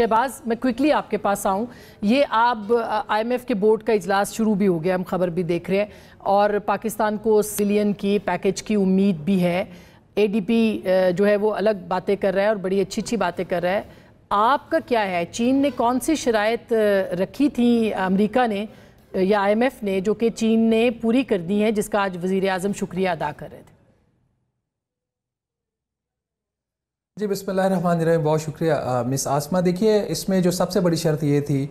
शहबाज, मैं क्विकली आपके पास आऊँ, ये आप IMF के बोर्ड का इजलास शुरू भी हो गया, हम खबर भी देख रहे हैं, और पाकिस्तान को सिलियन की पैकेज की उम्मीद भी है। ADP जो है वो अलग बातें कर रहा है और बड़ी अच्छी अच्छी बातें कर रहा है। आपका क्या है, चीन ने कौन सी शराइत रखी थी अमेरिका ने या IMF ने जो कि चीन ने पूरी कर दी है, जिसका आज वज़ीर आज़म शुक्रिया अदा कर रहे थे? जी बिस्मिल्लाहिर्रहमानिर्रहीम, बहुत शुक्रिया मिस आसमा। देखिए, इसमें जो सबसे बड़ी शर्त ये थी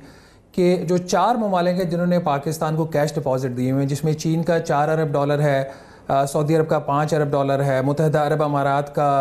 कि जो 4 ममालिक हैं जिन्होंने पाकिस्तान को कैश डिपॉजिट दिए हुए हैं, जिसमें चीन का $4 अरब है, सऊदी अरब का $5 अरब है, मुत्तहिदा अरब अमारात का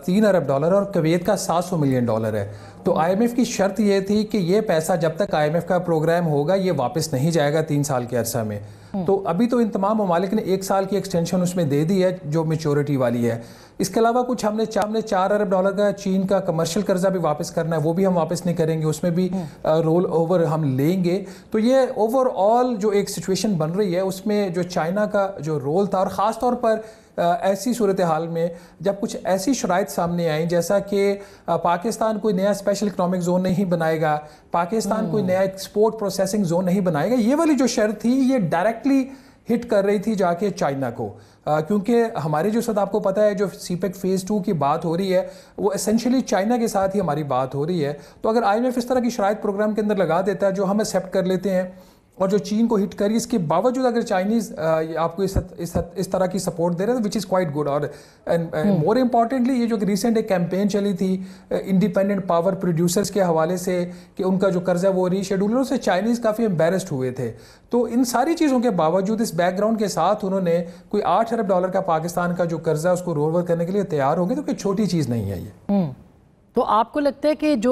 $3 अरब और कुवैत का $700 मिलियन है। तो IMF की शर्त ये थी कि ये पैसा जब तक IMF का प्रोग्राम होगा ये वापस नहीं जाएगा 3 साल के अरसा में। तो अभी तो इन तमाम ममालिक ने 1 साल की एक्सटेंशन उसमें दे दी है जो मेच्योरिटी वाली है। इसके अलावा कुछ हमने $4 अरब का चीन का कमर्शियल कर्जा भी वापस करना है, वो भी हम वापस नहीं करेंगे, उसमें भी रोल ओवर हम लेंगे। तो ये ओवरऑल जो एक सिचुएशन बन रही है उसमें जो चाइना का जो रोल था, और ख़ास तौर पर ऐसी सूरत हाल में जब कुछ ऐसी शराइत सामने आई जैसा कि पाकिस्तान कोई नया स्पेशल इकनॉमिक जोन नहीं बनाएगा, पाकिस्तान कोई नया एक्सपोर्ट प्रोसेसिंग जोन नहीं बनाएगा, ये वाली जो शर्त थी ये डायरेक्टली हिट कर रही थी जाके चाइना को। क्योंकि हमारी जो साथ आपको पता है जो CPEC फ़ेज़ 2 की बात हो रही है वो एसेंशियली चाइना के साथ ही हमारी बात हो रही है। तो अगर IMF इस तरह की शराइत प्रोग्राम के अंदर लगा देता है जो हम एक्सेप्ट कर लेते हैं और जो चीन को हिट करी, इसके बावजूद अगर चाइनीज़ आपको इस तरह की सपोर्ट दे रहे हैं, विच इज़ क्वाइट गुड। और मोर इम्पॉर्टेंटली ये जो रिसेंट एक कैंपेन चली थी इंडिपेंडेंट पावर प्रोड्यूसर्स के हवाले से कि उनका जो कर्जा वो रीशेड्यूल, उससे चाइनीज़ काफ़ी एम्बेरस्ड हुए थे। तो इन सारी चीज़ों के बावजूद इस बैकग्राउंड के साथ उन्होंने कोई $8 अरब का पाकिस्तान का जो कर्जा उसको रोल ओवर करने के लिए तैयार हो गए। तो कोई छोटी चीज़ नहीं है ये। तो आपको लगता है कि जो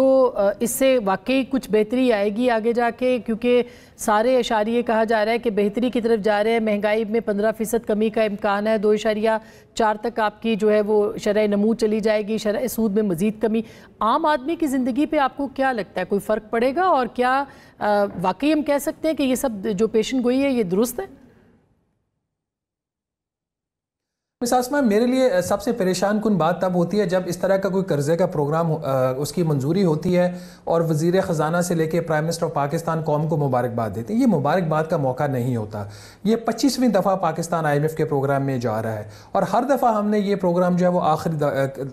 इससे वाकई कुछ बेहतरी आएगी आगे जाके, क्योंकि सारे इशारे कहा जा रहा है कि बेहतरी की तरफ जा रहे हैं, महंगाई में 15% कमी का इम्कान है, 2.4 तक आपकी जो है वो शरह नमू चली जाएगी, शरह सूद में मज़ीद कमी। आम आदमी की ज़िंदगी पे आपको क्या लगता है, कोई फ़र्क पड़ेगा? और क्या वाकई हम कह सकते हैं कि ये सब जो पेशन गोई है ये दुरुस्त है? आसमा, मेरे लिए सबसे परेशान कुन बात तब होती है जब इस तरह का कोई कर्जे का प्रोग्राम उसकी मंजूरी होती है और वज़ीर ख़जाना से लेके प्राइम मिनिस्टर ऑफ पाकिस्तान कौम को मुबारकबाद देते हैं। ये मुबारकबाद का मौका नहीं होता। ये 25वीं दफ़ा पाकिस्तान IMF के प्रोग्राम में जा रहा है और हर दफ़ा हमने ये प्रोग्राम जो है वो आखिरी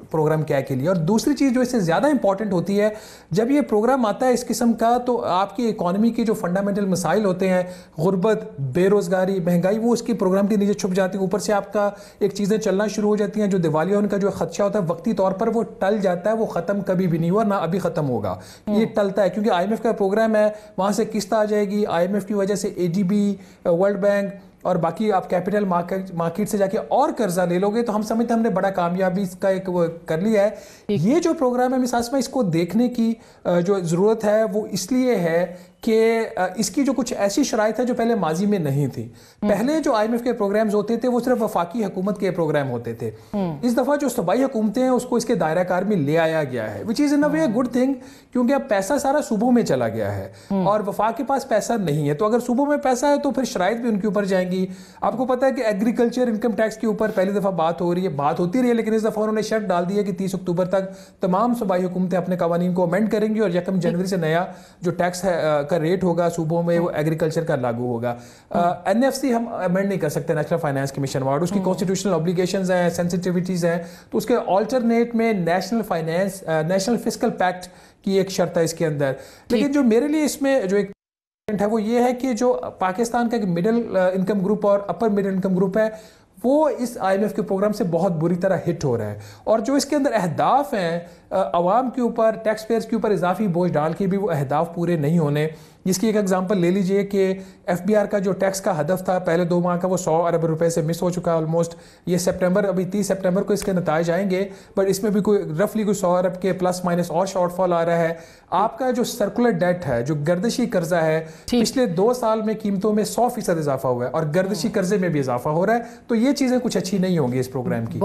प्रोग्राम क्या के लिए। और दूसरी चीज़ जो इससे ज़्यादा इंपॉर्टेंट होती है, जब ये प्रोग्राम आता है इस किस्म का तो आपकी इकॉनमी की जो फंडामेंटल मसाइल होते हैं, गुर्बत, बेरोज़गारी, महंगाई, वो उसकी प्रोग्राम के नीचे छुप जाती है। ऊपर से आपका एक चीज़ें चलना शुरू हो जाती हैं, जो दिवालिया उनका जो खदशा होता है वक्ती तौर पर वो टल जाता है, वो ख़त्म कभी भी नहीं हुआ, ना अभी ख़त्म होगा, ये टलता है। क्योंकि IMF का प्रोग्राम है, वहाँ से किस्त आ जाएगी, IMF की वजह से ADB, वर्ल्ड बैंक और बाकी आप कैपिटल मार्केट से जाके और कर्जा ले लोगे, तो हम समझते हैं हमने बड़ा कामयाबी का एक वो कर लिया है। ये जो प्रोग्राम है मिसास में, इसको देखने की जो ज़रूरत है वो इसलिए है कि इसकी जो कुछ ऐसी शराइत है जो पहले माजी में नहीं थी। पहले जो IMF के प्रोग्राम्स होते थे वो सिर्फ वफाकी हुकूमत के प्रोग्राम होते थे। इस दफ़ा जो सूबाई हुकूमतें हैं उसको इसके दायरा कार में ले आया गया है, which is in a way good thing, क्योंकि अब पैसा सारा सूबों में चला गया है और वफाक के पास पैसा नहीं है। तो अगर सूबों में पैसा है तो फिर शराइत भी उनके ऊपर जाएंगी। आपको पता है कि एग्रीकल्चर इनकम टैक्स के ऊपर पहली दफ़ा बात हो रही है, बात होती रही है, लेकिन इस दफ़ा उन्होंने शर्त डाल दी है कि 30 अक्टूबर तक तमाम सूबाई हुकूमतें अपने कवानीन को अमेंड करेंगी और 1 जनवरी से नया जो टैक्स का रेट होगा में वो एग्रीकल्चर का लागू होगा। NFC हम अमेंड नहीं कर सकते, नेशनल फाइनेंस कमीशन वार्ड, उसकी कॉन्स्टिट्यूशनल ऑब्लिगेशंस हैं, सेंसिटिविटीज हैं, तो उसके ऑल्टरनेट में नेशनल फिस्कल पैक्ट की एक शर्त है इसके अंदर। लेकिन जो मेरे लिए इसमें जो एक है वो ये है कि जो पाकिस्तान का मिडिल इनकम ग्रुप और अपर मिडिल इनकम ग्रुप है वो इस IMF के प्रोग्राम से बहुत बुरी तरह हिट हो रहा है। और जो इसके अंदर अहदाफ हैं अवाम के ऊपर, टैक्स पेयर्स के ऊपर इजाफी बोझ डाल के भी वो अहदाफ पूरे नहीं होने। जिसकी एक एग्जांपल ले लीजिए कि FBR का जो टैक्स का हदफ था पहले 2 माह का, वो $100 अरब से मिस हो चुका है ऑलमोस्ट। ये सितंबर, अभी 30 सितंबर को इसके नताइज आएंगे, बट इसमें भी कोई रफली कोई $100 अरब के प्लस माइनस और शॉर्टफॉल आ रहा है। आपका जो सर्कुलर डेट है, जो गर्दिशी कर्जा है, पिछले 2 साल में कीमतों में 100% इजाफा हुआ है और गर्दिशी कर्जे में भी इजाफा हो रहा है। तो ये चीज़ें कुछ अच्छी नहीं होंगी इस प्रोग्राम की।